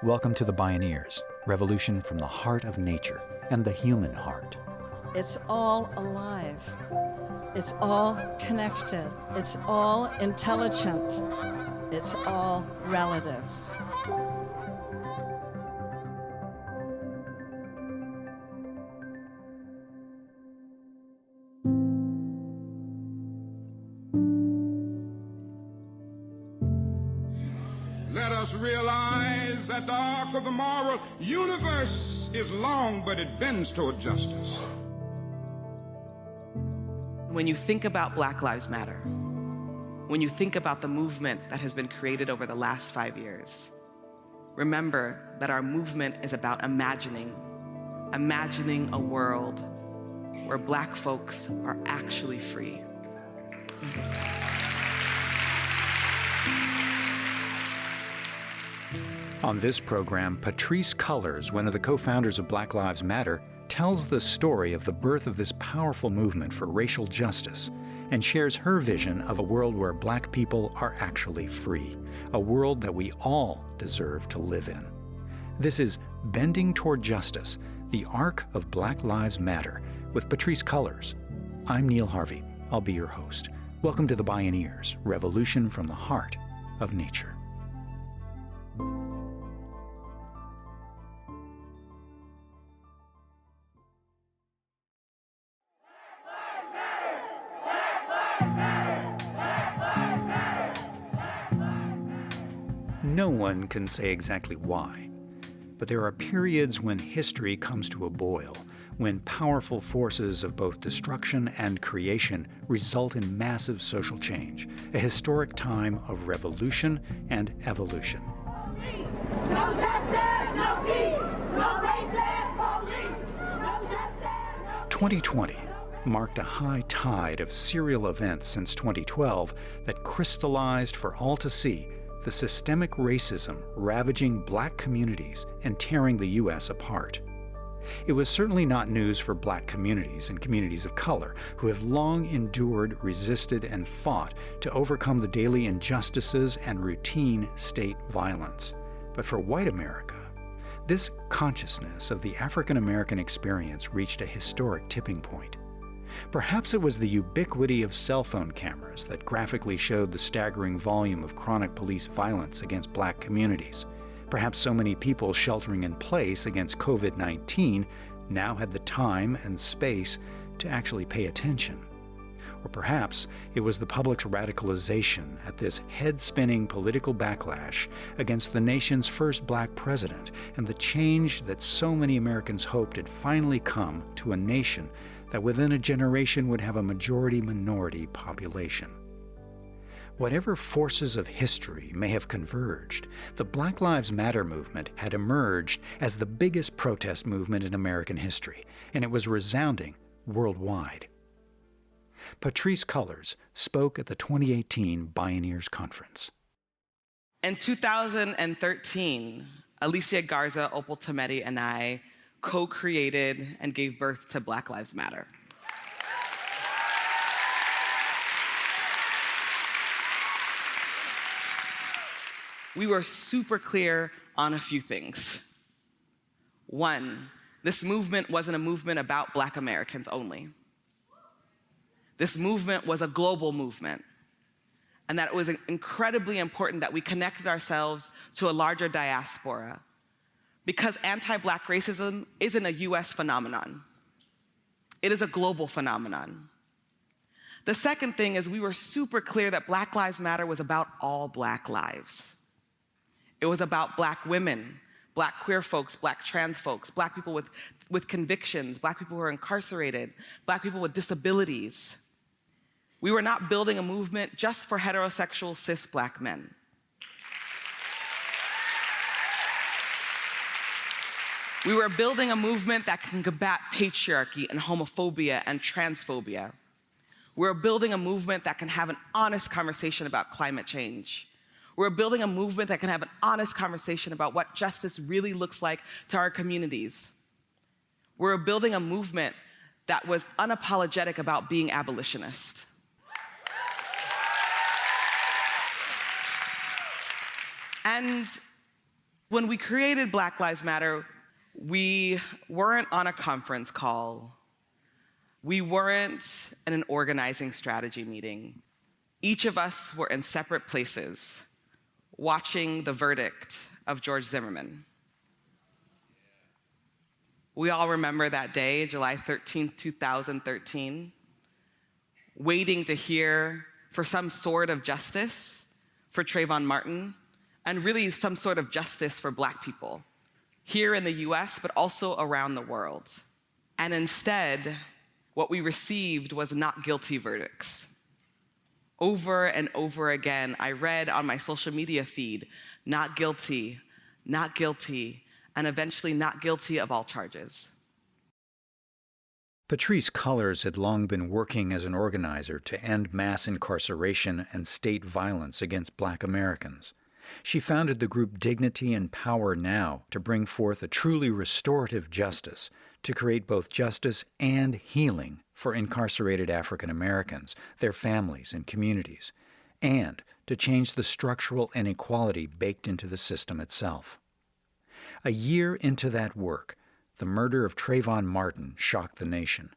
Welcome to the Bioneers, revolution from the heart of nature and the human heart. It's all alive. It's all connected. It's all intelligent. It's all relatives. Let us realize that the arc of the moral universe is long, but it bends toward justice. When you think about Black Lives Matter, when you think about the movement that has been created over the last 5 years, remember that our movement is about imagining a world where Black folks are actually free. On this program, Patrisse Cullors, one of the co-founders of Black Lives Matter, tells the story of the birth of this powerful movement for racial justice and shares her vision of a world where Black people are actually free, a world that we all deserve to live in. This is Bending Toward Justice, the Arc of Black Lives Matter, with Patrisse Cullors. I'm Neil Harvey. I'll be your host. Welcome to the Bioneers, revolution from the heart of nature. No one can say exactly why, but there are periods when history comes to a boil, when powerful forces of both destruction and creation result in massive social change, a historic time of revolution and evolution. No justice, no peace, no racist police, no justice, no peace. 2020 marked a high tide of serial events since 2012 that crystallized for all to see the systemic racism ravaging Black communities and tearing the U.S. apart. It was certainly not news for Black communities and communities of color who have long endured, resisted, and fought to overcome the daily injustices and routine state violence. But for white America, this consciousness of the African American experience reached a historic tipping point. Perhaps it was the ubiquity of cell phone cameras that graphically showed the staggering volume of chronic police violence against Black communities. Perhaps so many people sheltering in place against COVID-19 now had the time and space to actually pay attention. Or perhaps it was the public's radicalization at this head-spinning political backlash against the nation's first Black president and the change that so many Americans hoped had finally come to a nation that within a generation would have a majority-minority population. Whatever forces of history may have converged, the Black Lives Matter movement had emerged as the biggest protest movement in American history, and it was resounding worldwide. Patrisse Cullors spoke at the 2018 Bioneers Conference. In 2013, Alicia Garza, Opal Tometi, and I co-created and gave birth to Black Lives Matter. We were super clear on a few things. One, this movement wasn't a movement about Black Americans only. This movement was a global movement, and that it was incredibly important that we connected ourselves to a larger diaspora, because anti-Black racism isn't a US phenomenon. It is a global phenomenon. The second thing is we were super clear that Black Lives Matter was about all Black lives. It was about Black women, Black queer folks, Black trans folks, Black people with convictions, Black people who are incarcerated, Black people with disabilities. We were not building a movement just for heterosexual cis Black men. We were building a movement that can combat patriarchy and homophobia and transphobia. We're building a movement that can have an honest conversation about climate change. We're building a movement that can have an honest conversation about what justice really looks like to our communities. We're building a movement that was unapologetic about being abolitionist. And When we created Black Lives Matter, we weren't on a conference call. We weren't in an organizing strategy meeting. Each of us were in separate places, watching the verdict of George Zimmerman. We all remember that day, July 13th, 2013, waiting to hear for some sort of justice for Trayvon Martin, and really some sort of justice for Black people, here in the US, but also around the world. And instead, what we received was not guilty verdicts. Over and over again, I read on my social media feed, not guilty, and eventually not guilty of all charges. Patrisse Cullors had long been working as an organizer to end mass incarceration and state violence against Black Americans. She founded the group Dignity and Power Now to bring forth a truly restorative justice, to create both justice and healing for incarcerated African Americans, their families and communities, and to change the structural inequality baked into the system itself. A year into that work, the murder of Trayvon Martin shocked the nation.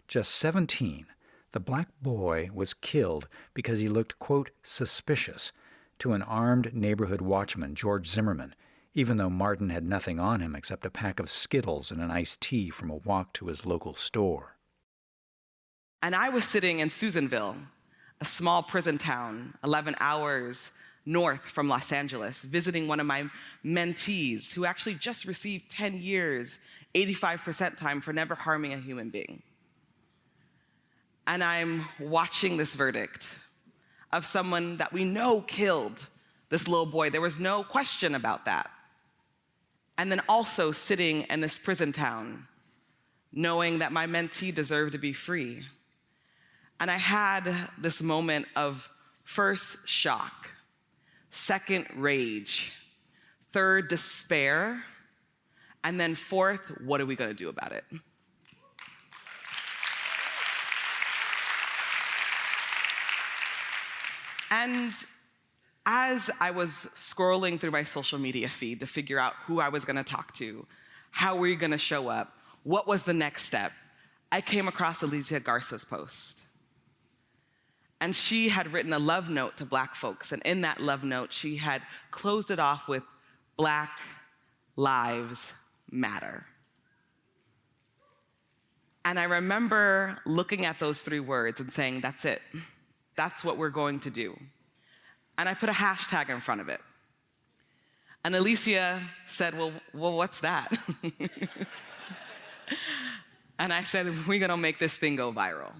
Just 17, the Black boy was killed because he looked, quote, suspicious to an armed neighborhood watchman, George Zimmerman, even though Martin had nothing on him except a pack of Skittles and an iced tea from a walk to his local store. And I was sitting in Susanville, a small prison town, 11 hours north from Los Angeles, visiting one of my mentees who actually just received 10 years, 85% time for never harming a human being. And I'm watching this verdict of someone that we know killed this little boy. There was no question about that. And then also sitting in this prison town, knowing that my mentee deserved to be free. And I had this moment of first shock, second rage, third despair, and then fourth, what are we going to do about it? And as I was scrolling through my social media feed to figure out who I was going to talk to, how were you going to show up, what was the next step, I came across Alicia Garza's post. And she had written a love note to Black folks, and in that love note, she had closed it off with Black Lives Matter. And I remember looking at those 3 words and saying, that's it. That's what we're going to do. And I put a hashtag in front of it. And Alicia said, well, what's that? And I said, we're gonna make this thing go viral.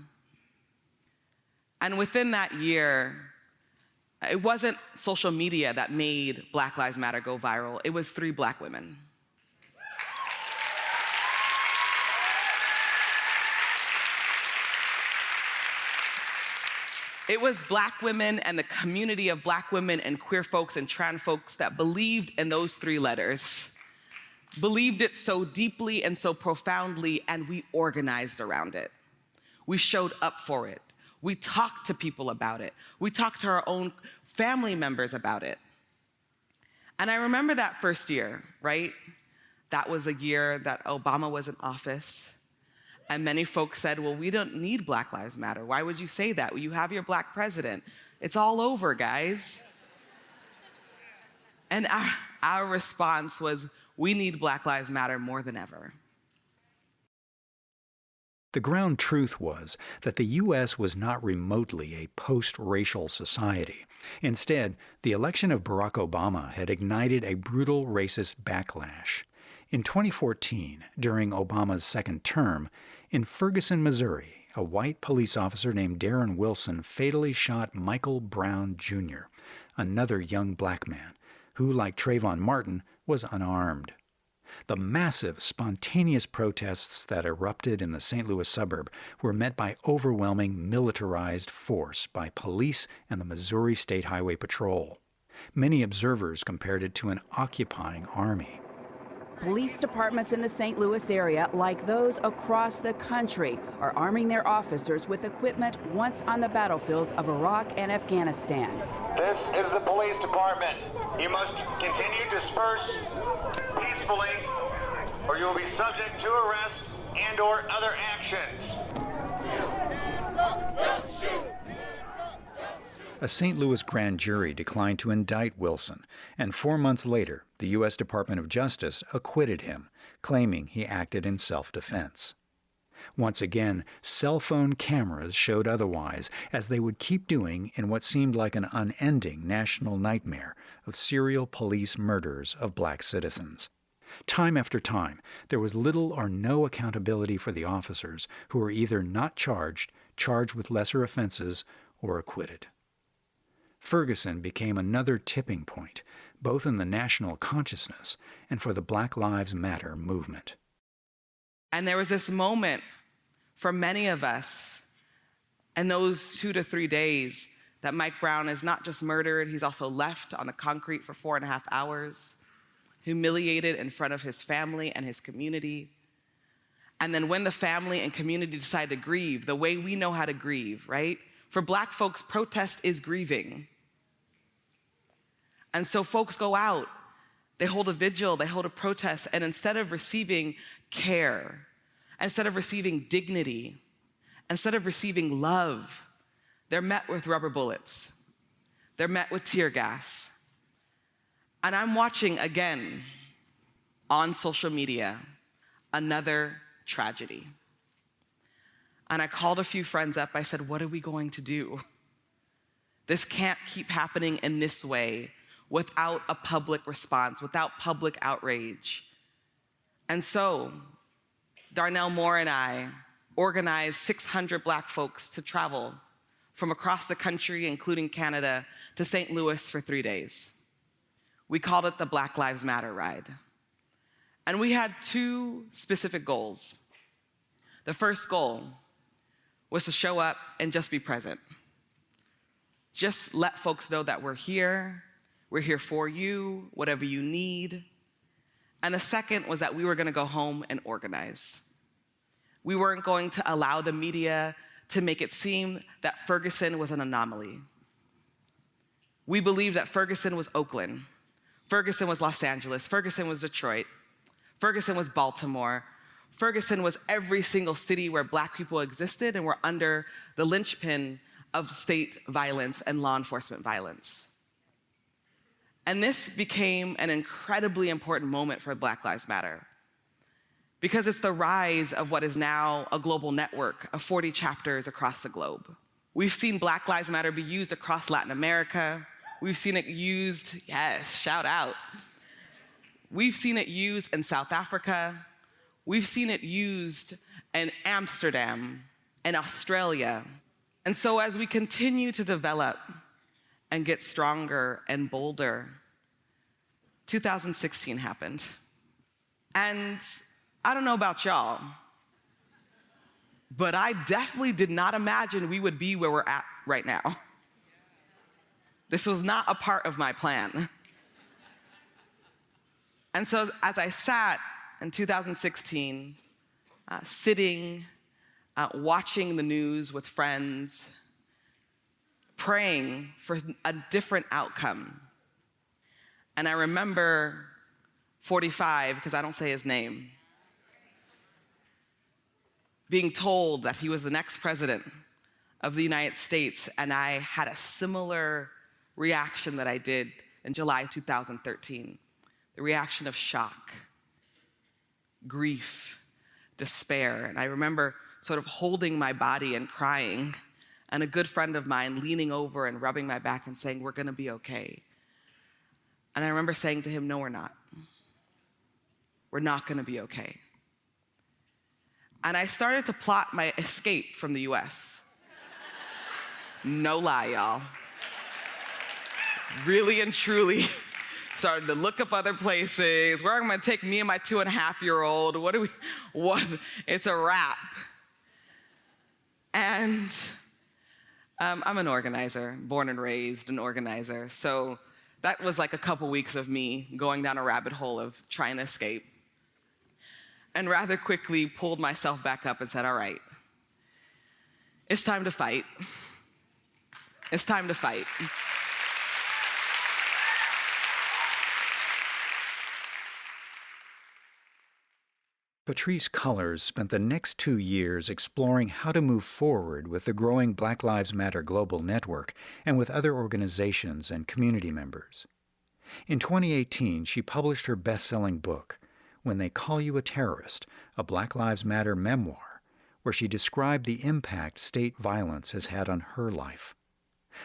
And within that year, it wasn't social media that made Black Lives Matter go viral. It was 3 Black women. It was Black women and the community of Black women and queer folks and trans folks that believed in those 3 letters, believed it so deeply and so profoundly, and we organized around it. We showed up for it. We talked to people about it. We talked to our own family members about it. And I remember that first year, right? That was the year that Obama was in office. And many folks said, well, we don't need Black Lives Matter. Why would you say that? Well, you have your Black president. It's all over, guys. And our response was, we need Black Lives Matter more than ever. The ground truth was that the U.S. was not remotely a post-racial society. Instead, the election of Barack Obama had ignited a brutal racist backlash. In 2014, during Obama's second term, in Ferguson, Missouri, a white police officer named Darren Wilson fatally shot Michael Brown Jr., another young Black man, who, like Trayvon Martin, was unarmed. The massive, spontaneous protests that erupted in the St. Louis suburb were met by overwhelming militarized force by police and the Missouri State Highway Patrol. Many observers compared it to an occupying army. Police departments in the St. Louis area, like those across the country, are arming their officers with equipment once on the battlefields of Iraq and Afghanistan. This is the police department. You must continue to disperse peacefully, or you will be subject to arrest and/or other actions. A St. Louis grand jury declined to indict Wilson, and 4 months later, the U.S. Department of Justice acquitted him, claiming he acted in self-defense. Once again, cell phone cameras showed otherwise, as they would keep doing in what seemed like an unending national nightmare of serial police murders of black citizens. Time after time, there was little or no accountability for the officers who were either not charged, charged with lesser offenses, or acquitted. Ferguson became another tipping point, both in the national consciousness and for the Black Lives Matter movement. And there was this moment for many of us in those 2 to 3 days that Mike Brown is not just murdered, he's also left on the concrete for 4.5 hours, humiliated in front of his family and his community. And then when the family and community decide to grieve, the way we know how to grieve, right? For Black folks, protest is grieving. And so folks go out, they hold a vigil, they hold a protest, and instead of receiving care, instead of receiving dignity, instead of receiving love, they're met with rubber bullets. They're met with tear gas. And I'm watching again on social media another tragedy. And I called a few friends up. I said, what are we going to do? This can't keep happening in this way without a public response, without public outrage. And so Darnell Moore and I organized 600 Black folks to travel from across the country, including Canada, to St. Louis for 3 days. We called it the Black Lives Matter Ride. And we had 2 specific goals. The first goal was to show up and just be present. Just let folks know that we're here for you, whatever you need. And the second was that we were gonna go home and organize. We weren't going to allow the media to make it seem that Ferguson was an anomaly. We believed that Ferguson was Oakland, Ferguson was Los Angeles, Ferguson was Detroit, Ferguson was Baltimore, Ferguson was every single city where Black people existed and were under the linchpin of state violence and law enforcement violence. And this became an incredibly important moment for Black Lives Matter, because it's the rise of what is now a global network of 40 chapters across the globe. We've seen Black Lives Matter be used across Latin America. We've seen it used, yes, shout out. We've seen it used in South Africa. We've seen it used in Amsterdam and Australia. And so as we continue to develop and get stronger and bolder, 2016 happened. And I don't know about y'all, but I definitely did not imagine we would be where we're at right now. This was not a part of my plan. And so as I sat in 2016, sitting, watching the news with friends, praying for a different outcome. And I remember 45, because I don't say his name, being told that he was the next president of the United States, and I had a similar reaction that I did in July 2013, the reaction of shock, grief, despair. And I remember sort of holding my body and crying, and a good friend of mine leaning over and rubbing my back and saying, we're gonna be okay. And I remember saying to him, no, we're not. We're not gonna be okay. And I started to plot my escape from the US. No lie, y'all. Really and truly started to look up other places. Where am I gonna take me and my 2.5-year-old? What? It's a wrap. And I'm an organizer, born and raised an organizer. So that was like a couple weeks of me going down a rabbit hole of trying to escape. and rather quickly pulled myself back up and said, all right, it's time to fight. It's time to fight. Patrisse Cullors spent the next 2 years exploring how to move forward with the growing Black Lives Matter global network and with other organizations and community members. In 2018, she published her best-selling book, When They Call You a Terrorist, a Black Lives Matter memoir, where she described the impact state violence has had on her life.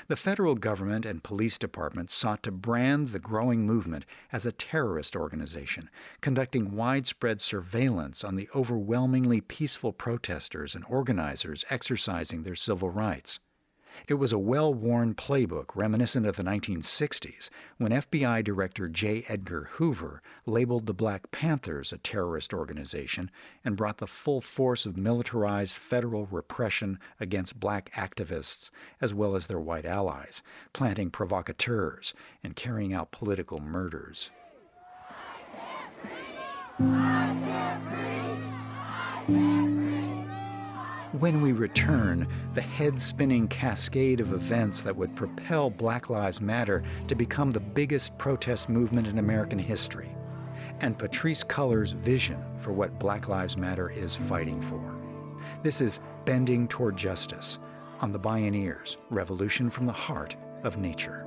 The federal government and police departments sought to brand the growing movement as a terrorist organization, conducting widespread surveillance on the overwhelmingly peaceful protesters and organizers exercising their civil rights. It was a well-worn playbook reminiscent of the 1960s, when FBI Director J. Edgar Hoover labeled the Black Panthers a terrorist organization and brought the full force of militarized federal repression against black activists as well as their white allies, planting provocateurs and carrying out political murders. When we return, the head-spinning cascade of events that would propel Black Lives Matter to become the biggest protest movement in American history, and Patrisse Cullors' vision for what Black Lives Matter is fighting for. This is Bending Toward Justice on the Bioneers, Revolution from the Heart of Nature.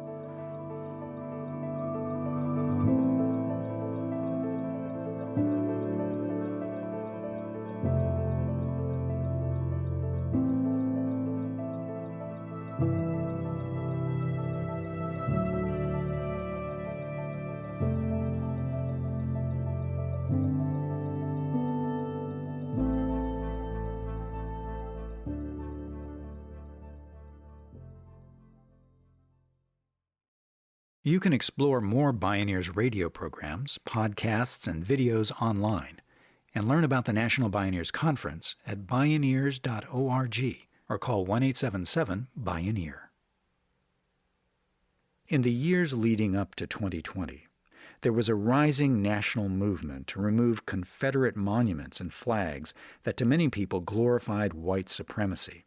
You can explore more Bioneers radio programs, podcasts, and videos online, and learn about the National Bioneers Conference at bioneers.org or call 1-877-BIONEER. In the years leading up to 2020, there was a rising national movement to remove Confederate monuments and flags that to many people glorified white supremacy.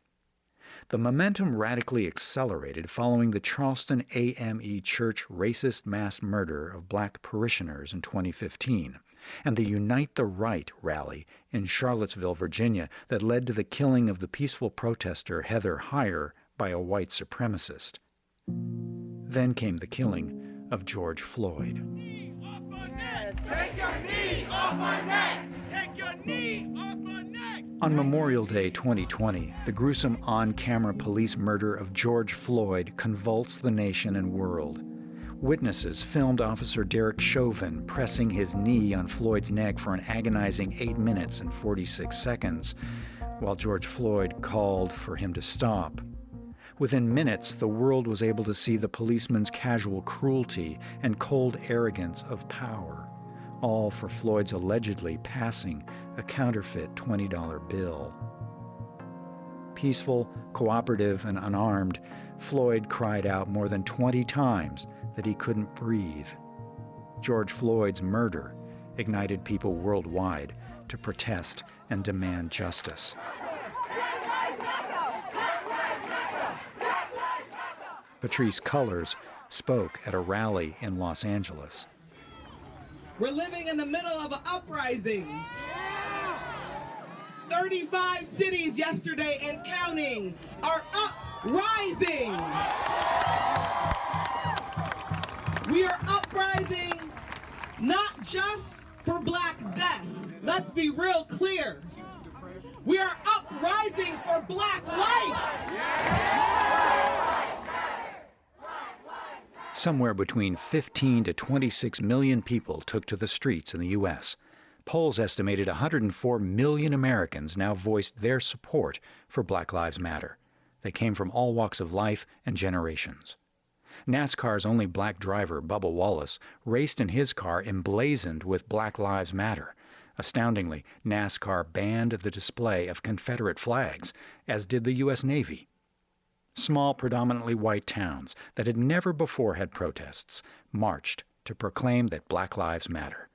The momentum radically accelerated following the Charleston AME Church racist mass murder of black parishioners in 2015, and the Unite the Right rally in Charlottesville, Virginia, that led to the killing of the peaceful protester Heather Heyer by a white supremacist. Then came the killing of George Floyd. Take your knee off our necks! Take your knee off our necks! On Memorial Day 2020, the gruesome on-camera police murder of George Floyd convulsed the nation and world. Witnesses filmed Officer Derek Chauvin pressing his knee on Floyd's neck for an agonizing 8 minutes and 46 seconds, while George Floyd called for him to stop. Within minutes, the world was able to see the policeman's casual cruelty and cold arrogance of power, all for Floyd's allegedly passing a counterfeit $20 bill. Peaceful, cooperative, and unarmed, Floyd cried out more than 20 times that he couldn't breathe. George Floyd's murder ignited people worldwide to protest and demand justice. Patrisse Cullors spoke at a rally in Los Angeles. We're living in the middle of an uprising. 35 cities yesterday and counting are uprising. We are uprising not just for Black death. Let's be real clear. We are uprising for Black life. Somewhere between 15 to 26 million people took to the streets in the U.S. Polls estimated 104 million Americans now voiced their support for Black Lives Matter. They came from all walks of life and generations. NASCAR's only black driver, Bubba Wallace, raced in his car emblazoned with Black Lives Matter. Astoundingly, NASCAR banned the display of Confederate flags, as did the U.S. Navy. Small, predominantly white towns that had never before had protests marched to proclaim that Black Lives Matter.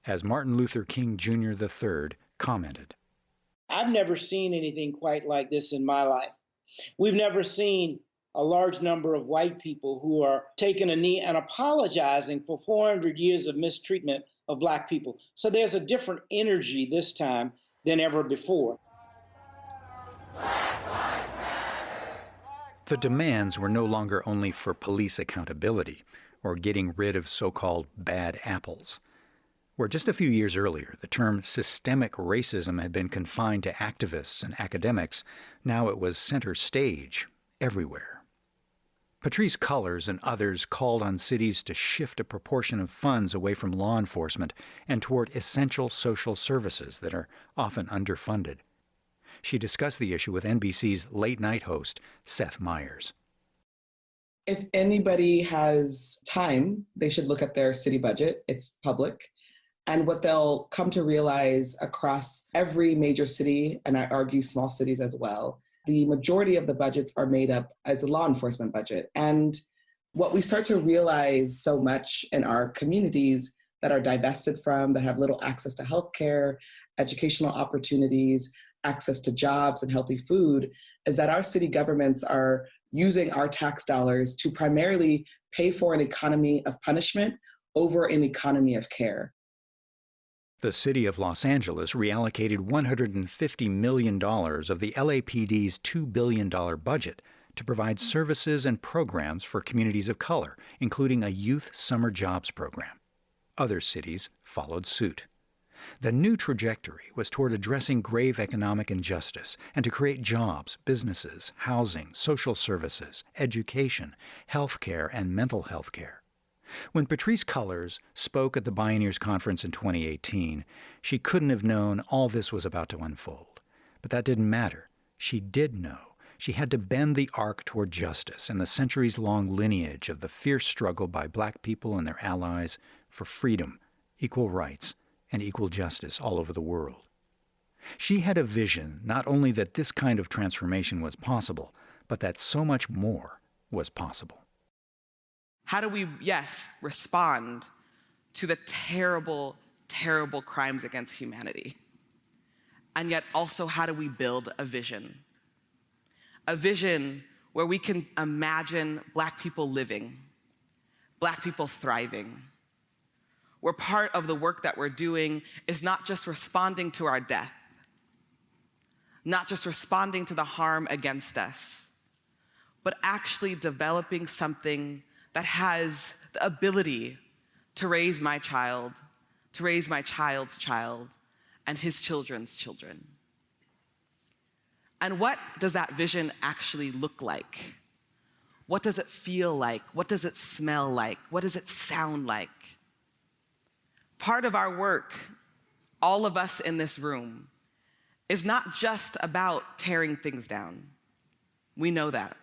as Martin Luther King Jr. III commented. I've never seen anything quite like this in my life. We've never seen a large number of white people who are taking a knee and apologizing for 400 years of mistreatment of Black people. So there's a different energy this time than ever before. The demands were no longer only for police accountability or getting rid of so-called bad apples. Where just a few years earlier, the term systemic racism had been confined to activists and academics, now it was center stage everywhere. Patrisse Cullors and others called on cities to shift a proportion of funds away from law enforcement and toward essential social services that are often underfunded. She discussed the issue with NBC's late-night host, Seth Meyers. If anybody has time, they should look at their city budget. It's public. And what they'll come to realize across every major city, and I argue small cities as well, the majority of the budgets are made up as a law enforcement budget. And what we start to realize so much in our communities that are divested from, that have little access to healthcare, educational opportunities, access to jobs and healthy food, is that our city governments are using our tax dollars to primarily pay for an economy of punishment over an economy of care. The city of Los Angeles reallocated $150 million of the LAPD's $2 billion budget to provide services and programs for communities of color, including a youth summer jobs program. Other cities followed suit. The new trajectory was toward addressing grave economic injustice and to create jobs, businesses, housing, social services, education, health care, and mental health care. When Patrisse Cullors spoke at the Bioneers conference in 2018, she couldn't have known all this was about to unfold. But that didn't matter. She did know. She had to bend the arc toward justice and the centuries-long lineage of the fierce struggle by Black people and their allies for freedom, equal rights, and equal justice all over the world. She had a vision not only that this kind of transformation was possible, but that so much more was possible. How do we, yes, respond to the terrible, terrible crimes against humanity? And yet also, how do we build a vision? A vision where we can imagine Black people living, Black people thriving, where part of the work that we're doing is not just responding to our death, not just responding to the harm against us, but actually developing something that has the ability to raise my child, to raise my child's child, and his children's children. And what does that vision actually look like? What does it feel like? What does it smell like? What does it sound like? Part of our work, all of us in this room, is not just about tearing things down. We know that.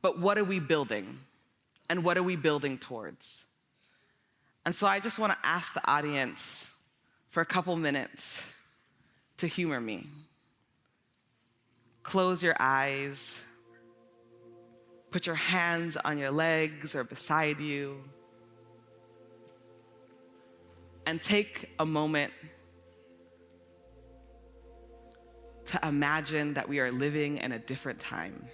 But what are we building? And what are we building towards? And so I just want to ask the audience for a couple minutes to humor me. Close your eyes. Put your hands on your legs or beside you. And take a moment to imagine that we are living in a different time.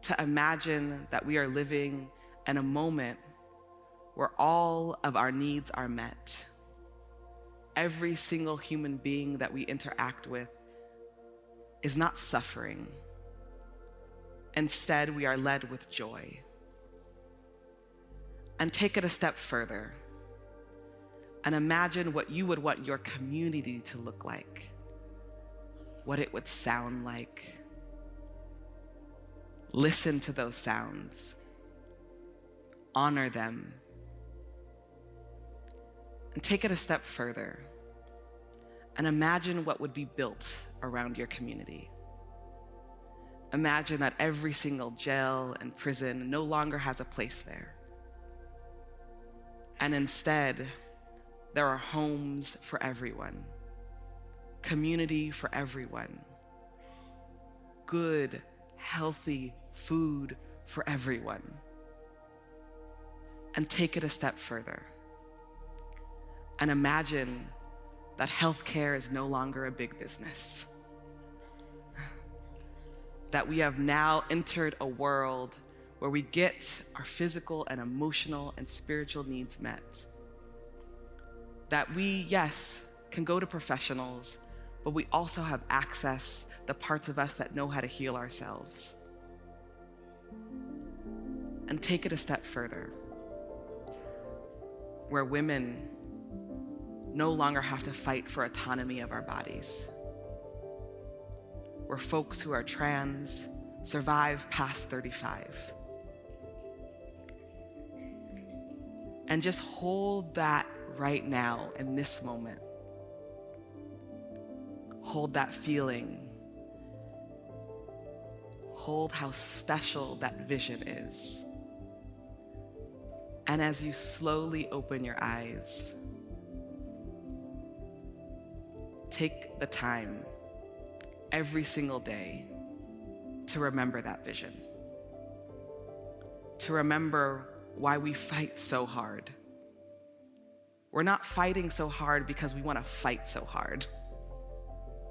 To imagine that we are living in a moment where all of our needs are met. Every single human being that we interact with is not suffering. Instead, we are led with joy. And take it a step further and imagine what you would want your community to look like, what it would sound like. Listen to those sounds. Honor them. And take it a step further and imagine what would be built around your community. Imagine that every single jail and prison no longer has a place there. And instead, there are homes for everyone, community for everyone, good, healthy food for everyone. And take it a step further. and imagine that healthcare is no longer a big business. That we have now entered a world where we get our physical and emotional and spiritual needs met. That we, yes, can go to professionals, but we also have access the parts of us that know how to heal ourselves. And take it a step further, where women no longer have to fight for autonomy of our bodies, where folks who are trans survive past 35. And just hold that right now in this moment. Hold that feeling. Hold how special that vision is. And as you slowly open your eyes, take the time every single day to remember that vision. To remember why we fight so hard. We're not fighting so hard because we want to fight so hard.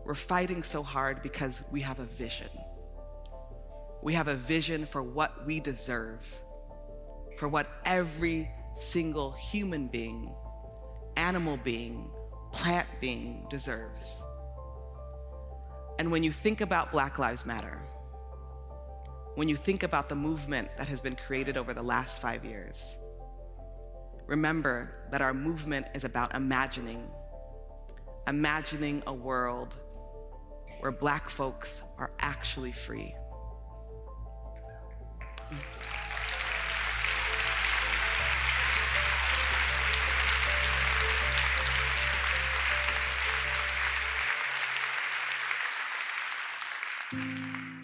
We're fighting so hard because we have a vision. We have a vision for what we deserve, for what every single human being, animal being, plant being deserves. And when you think about Black Lives Matter, when you think about the movement that has been created over the last 5 years, remember that our movement is about imagining a world where Black folks are actually free.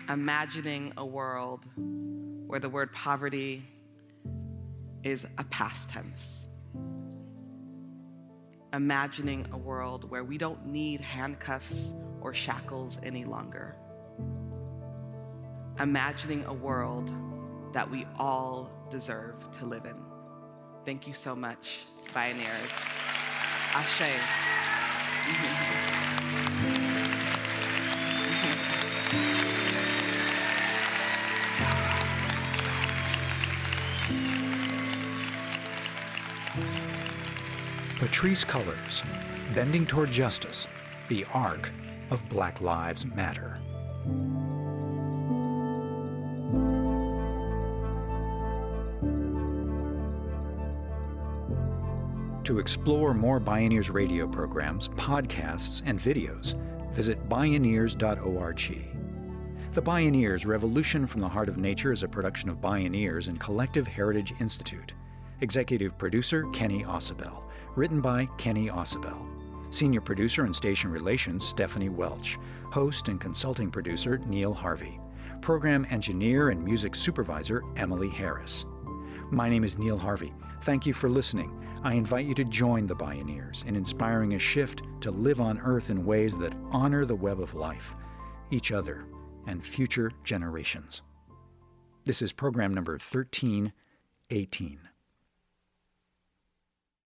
Imagining a world where the word poverty is a past tense. Imagining a world where we don't need handcuffs or shackles any longer. Imagining a world that we all deserve to live in. Thank you so much, Bioneers. Ashe. Patrisse Cullors, Bending Toward Justice, the Arc of Black Lives Matter. To explore more Bioneers radio programs, podcasts, and videos, visit Bioneers.org. The Bioneers Revolution from the Heart of Nature is a production of Bioneers and Collective Heritage Institute. Executive producer, Kenny Ausubel. Written by Kenny Ausubel. Senior producer and station relations, Stephanie Welch. Host and consulting producer, Neil Harvey. Program engineer and music supervisor, Emily Harris. My name is Neil Harvey. Thank you for listening. I invite you to join the Bioneers in inspiring a shift to live on Earth in ways that honor the web of life, each other, and future generations. This is program number 1318.